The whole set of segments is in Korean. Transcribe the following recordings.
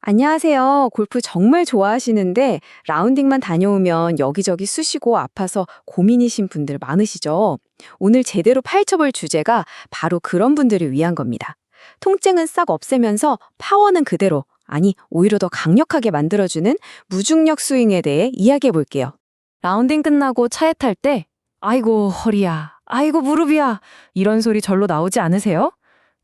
안녕하세요. 골프 정말 좋아하시는데 라운딩만 다녀오면 여기저기 쑤시고 아파서 고민이신 분들 많으시죠? 오늘 제대로 파헤쳐볼 주제가 바로 그런 분들을 위한 겁니다. 통증은 싹 없애면서 파워는 그대로, 아니 오히려 더 강력하게 만들어주는 무중력 스윙에 대해 이야기해 볼게요. 라운딩 끝나고 차에 탈 때, 아이고, 허리야, 아이고, 무릎이야, 이런 소리 절로 나오지 않으세요?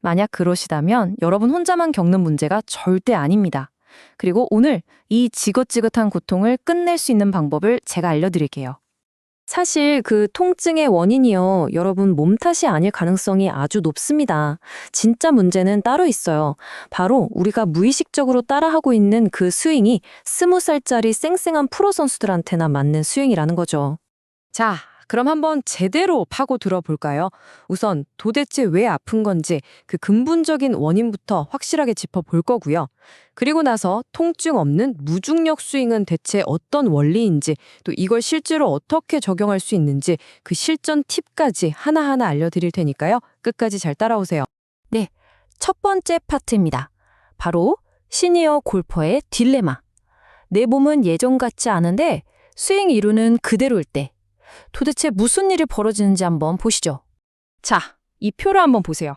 만약 그러시다면 여러분 혼자만 겪는 문제가 절대 아닙니다. 그리고 오늘 이 지긋지긋한 고통을 끝낼 수 있는 방법을 제가 알려드릴게요. 사실 그 통증의 원인이요, 여러분 몸 탓이 아닐 가능성이 아주 높습니다. 진짜 문제는 따로 있어요. 바로 우리가 무의식적으로 따라하고 있는 그 스윙이 20살짜리 쌩쌩한 프로 선수들한테나 맞는 스윙이라는 거죠. 자, 그럼 한번 제대로 파고 들어볼까요? 우선 도대체 왜 아픈 건지 그 근본적인 원인부터 확실하게 짚어볼 거고요. 그리고 나서 통증 없는 무중력 스윙은 대체 어떤 원리인지, 또 이걸 실제로 어떻게 적용할 수 있는지 그 실전 팁까지 하나하나 알려드릴 테니까요. 끝까지 잘 따라오세요. 네, 첫 번째 파트입니다. 바로 시니어 골퍼의 딜레마. 내 몸은 예전 같지 않은데 스윙 이루는 그대로일 때 도대체 무슨 일이 벌어지는지 한번 보시죠. 자, 이 표를 한번 보세요.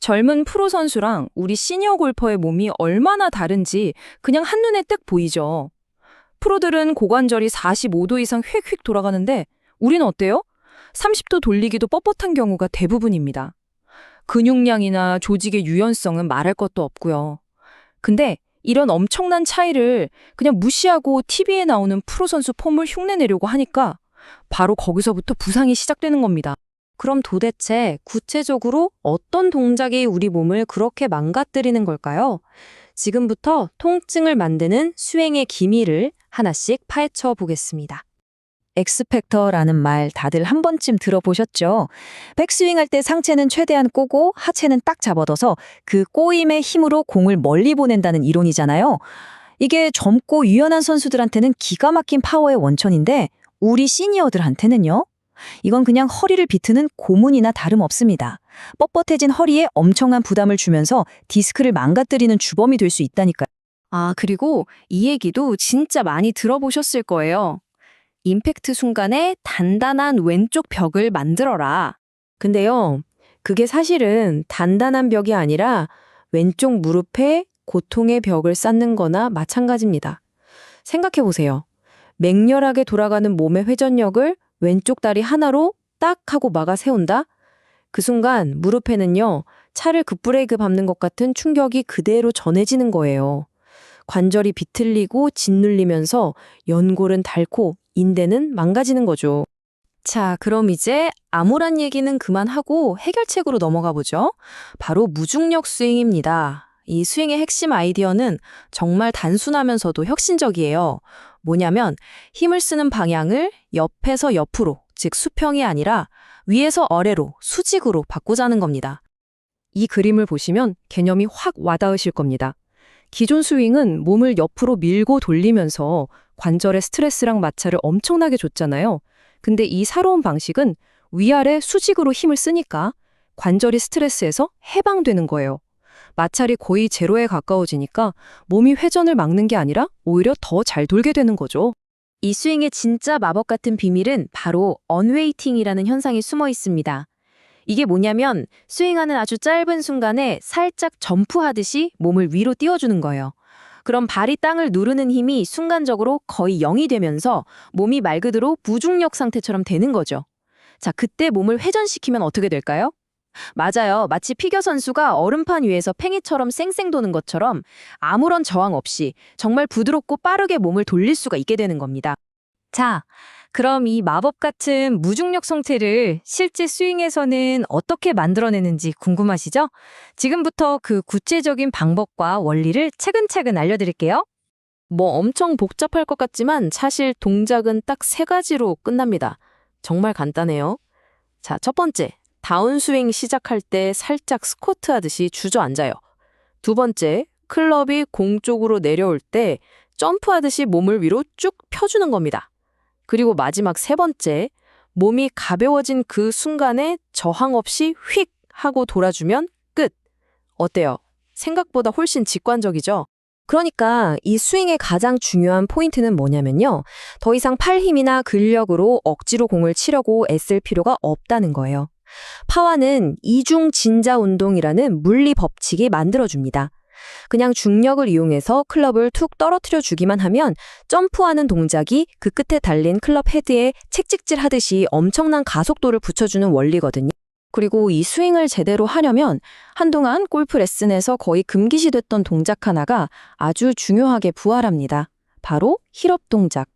젊은 프로 선수랑 우리 시니어 골퍼의 몸이 얼마나 다른지 그냥 한눈에 딱 보이죠. 프로들은 고관절이 45도 이상 휙휙 돌아가는데 우린 어때요? 30도 돌리기도 뻣뻣한 경우가 대부분입니다. 근육량이나 조직의 유연성은 말할 것도 없고요. 근데 이런 엄청난 차이를 그냥 무시하고 TV에 나오는 프로 선수 폼을 흉내내려고 하니까 바로 거기서부터 부상이 시작되는 겁니다. 그럼 도대체 구체적으로 어떤 동작이 우리 몸을 그렇게 망가뜨리는 걸까요? 지금부터 통증을 만드는 수행의 기미를 하나씩 파헤쳐 보겠습니다. 엑스팩터라는 말 다들 한 번쯤 들어보셨죠? 백스윙 할 때 상체는 최대한 꼬고 하체는 딱 잡아둬서 그 꼬임의 힘으로 공을 멀리 보낸다는 이론이잖아요. 이게 젊고 유연한 선수들한테는 기가 막힌 파워의 원천인데 우리 시니어들한테는요? 이건 그냥 허리를 비트는 고문이나 다름없습니다. 뻣뻣해진 허리에 엄청난 부담을 주면서 디스크를 망가뜨리는 주범이 될 수 있다니까요. 아, 그리고 이 얘기도 진짜 많이 들어보셨을 거예요. 임팩트 순간에 단단한 왼쪽 벽을 만들어라. 근데요, 그게 사실은 단단한 벽이 아니라 왼쪽 무릎에 고통의 벽을 쌓는 거나 마찬가지입니다. 생각해 보세요. 맹렬하게 돌아가는 몸의 회전력을 왼쪽 다리 하나로 딱 하고 막아 세운다? 그 순간 무릎에는요, 차를 급브레이크 밟는 것 같은 충격이 그대로 전해지는 거예요. 관절이 비틀리고 짓눌리면서 연골은 닳고 인대는 망가지는 거죠. 자, 그럼 이제 암울한 얘기는 그만하고 해결책으로 넘어가 보죠. 바로 무중력 스윙입니다. 이 스윙의 핵심 아이디어는 정말 단순하면서도 혁신적이에요. 뭐냐면 힘을 쓰는 방향을 옆에서 옆으로, 즉 수평이 아니라 위에서 아래로, 수직으로 바꾸자는 겁니다. 이 그림을 보시면 개념이 확 와닿으실 겁니다. 기존 스윙은 몸을 옆으로 밀고 돌리면서 관절의 스트레스랑 마찰을 엄청나게 줬잖아요. 근데 이 새로운 방식은 위아래 수직으로 힘을 쓰니까 관절이 스트레스에서 해방되는 거예요. 마찰이 거의 제로에 가까워지니까 몸이 회전을 막는 게 아니라 오히려 더 잘 돌게 되는 거죠. 이 스윙의 진짜 마법 같은 비밀은 바로 언웨이팅이라는 현상이 숨어 있습니다. 이게 뭐냐면 스윙하는 아주 짧은 순간에 살짝 점프하듯이 몸을 위로 띄워주는 거예요. 그럼 발이 땅을 누르는 힘이 순간적으로 거의 0이 되면서 몸이 말 그대로 무중력 상태처럼 되는 거죠. 자, 그때 몸을 회전시키면 어떻게 될까요? 맞아요. 마치 피겨 선수가 얼음판 위에서 팽이처럼 쌩쌩 도는 것처럼 아무런 저항 없이 정말 부드럽고 빠르게 몸을 돌릴 수가 있게 되는 겁니다. 자, 그럼 이 마법 같은 무중력 상태를 실제 스윙에서는 어떻게 만들어내는지 궁금하시죠? 지금부터 그 구체적인 방법과 원리를 차근차근 알려드릴게요. 뭐 엄청 복잡할 것 같지만 사실 동작은 딱 3가지로 끝납니다. 정말 간단해요. 자, 첫 번째, 다운스윙 시작할 때 살짝 스쿼트 하듯이 주저앉아요. 두 번째, 클럽이 공 쪽으로 내려올 때 점프하듯이 몸을 위로 쭉 펴주는 겁니다. 그리고 마지막 3번째, 몸이 가벼워진 그 순간에 저항 없이 휙 하고 돌아주면 끝. 어때요? 생각보다 훨씬 직관적이죠? 그러니까 이 스윙의 가장 중요한 포인트는 뭐냐면요. 더 이상 팔 힘이나 근력으로 억지로 공을 치려고 애쓸 필요가 없다는 거예요. 파와는 이중 진자 운동이라는 물리 법칙이 만들어줍니다. 그냥 중력을 이용해서 클럽을 툭 떨어뜨려 주기만 하면 점프하는 동작이 그 끝에 달린 클럽 헤드에 책찍질 하듯이 엄청난 가속도를 붙여주는 원리거든요. 그리고 이 스윙을 제대로 하려면 한동안 골프 레슨에서 거의 금기시됐던 동작 하나가 아주 중요하게 부활합니다. 바로 힐업 동작.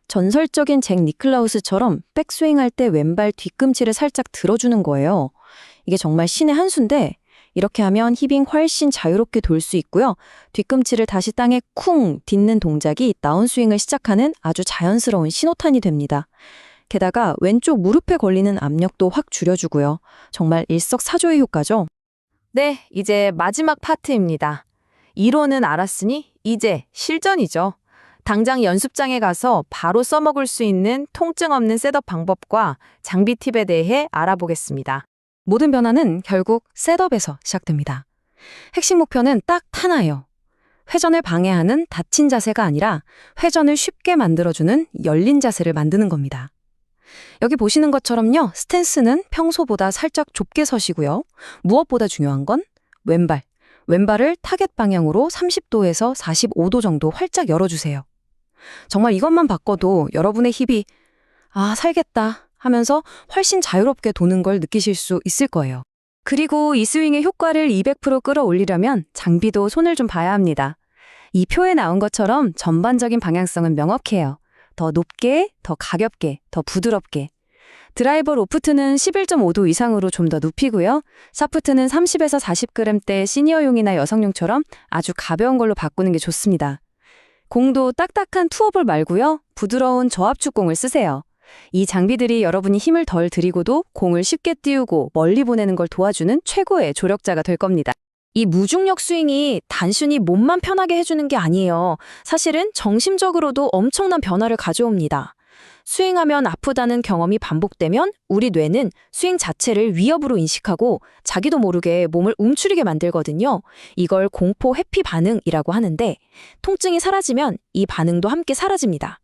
전설적인 잭 니클라우스처럼 백스윙할 때 왼발 뒤꿈치를 살짝 들어주는 거예요. 이게 정말 신의 한 수인데 이렇게 하면 힙이 훨씬 자유롭게 돌 수 있고요. 뒤꿈치를 다시 땅에 쿵 딛는 동작이 다운스윙을 시작하는 아주 자연스러운 신호탄이 됩니다. 게다가 왼쪽 무릎에 걸리는 압력도 확 줄여주고요. 정말 일석사조의 효과죠. 네, 이제 마지막 파트입니다. 이론은 알았으니 이제 실전이죠. 당장 연습장에 가서 바로 써먹을 수 있는 통증 없는 셋업 방법과 장비 팁에 대해 알아보겠습니다. 모든 변화는 결국 셋업에서 시작됩니다. 핵심 목표는 딱 하나예요. 회전을 방해하는 닫힌 자세가 아니라 회전을 쉽게 만들어주는 열린 자세를 만드는 겁니다. 여기 보시는 것처럼요. 스탠스는 평소보다 살짝 좁게 서시고요. 무엇보다 중요한 건 왼발을 타겟 방향으로 30도에서 45도 정도 활짝 열어주세요. 정말 이것만 바꿔도 여러분의 힙이 살겠다 하면서 훨씬 자유롭게 도는 걸 느끼실 수 있을 거예요. 그리고 이 스윙의 효과를 200% 끌어올리려면 장비도 손을 좀 봐야 합니다. 이 표에 나온 것처럼 전반적인 방향성은 명확해요. 더 높게, 더 가볍게, 더 부드럽게. 드라이버 로프트는 11.5도 이상으로 좀 더 눕히고요. 샤프트는 30에서 40g대 시니어용이나 여성용처럼 아주 가벼운 걸로 바꾸는 게 좋습니다. 공도 딱딱한 투어볼 말고요. 부드러운 저압축 공을 쓰세요. 이 장비들이 여러분이 힘을 덜 들이고도 공을 쉽게 띄우고 멀리 보내는 걸 도와주는 최고의 조력자가 될 겁니다. 이 무중력 스윙이 단순히 몸만 편하게 해주는 게 아니에요. 사실은 정신적으로도 엄청난 변화를 가져옵니다. 스윙하면 아프다는 경험이 반복되면 우리 뇌는 스윙 자체를 위협으로 인식하고 자기도 모르게 몸을 움츠리게 만들거든요. 이걸 공포 회피 반응이라고 하는데 통증이 사라지면 이 반응도 함께 사라집니다.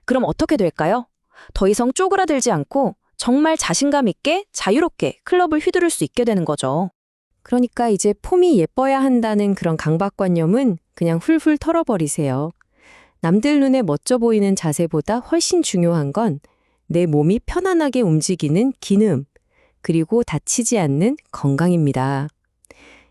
그럼 어떻게 될까요? 더 이상 쪼그라들지 않고 정말 자신감 있게 자유롭게 클럽을 휘두를 수 있게 되는 거죠. 그러니까 이제 폼이 예뻐야 한다는 그런 강박관념은 그냥 훌훌 털어버리세요. 남들 눈에 멋져 보이는 자세보다 훨씬 중요한 건 내 몸이 편안하게 움직이는 기능, 그리고 다치지 않는 건강입니다.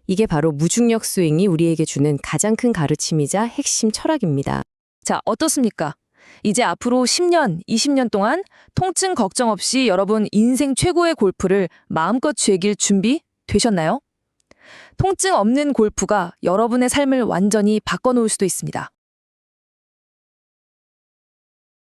이게 바로 무중력 스윙이 우리에게 주는 가장 큰 가르침이자 핵심 철학입니다. 자, 어떻습니까? 이제 앞으로 10년, 20년 동안 통증 걱정 없이 여러분 인생 최고의 골프를 마음껏 즐길 준비 되셨나요? 통증 없는 골프가 여러분의 삶을 완전히 바꿔놓을 수도 있습니다.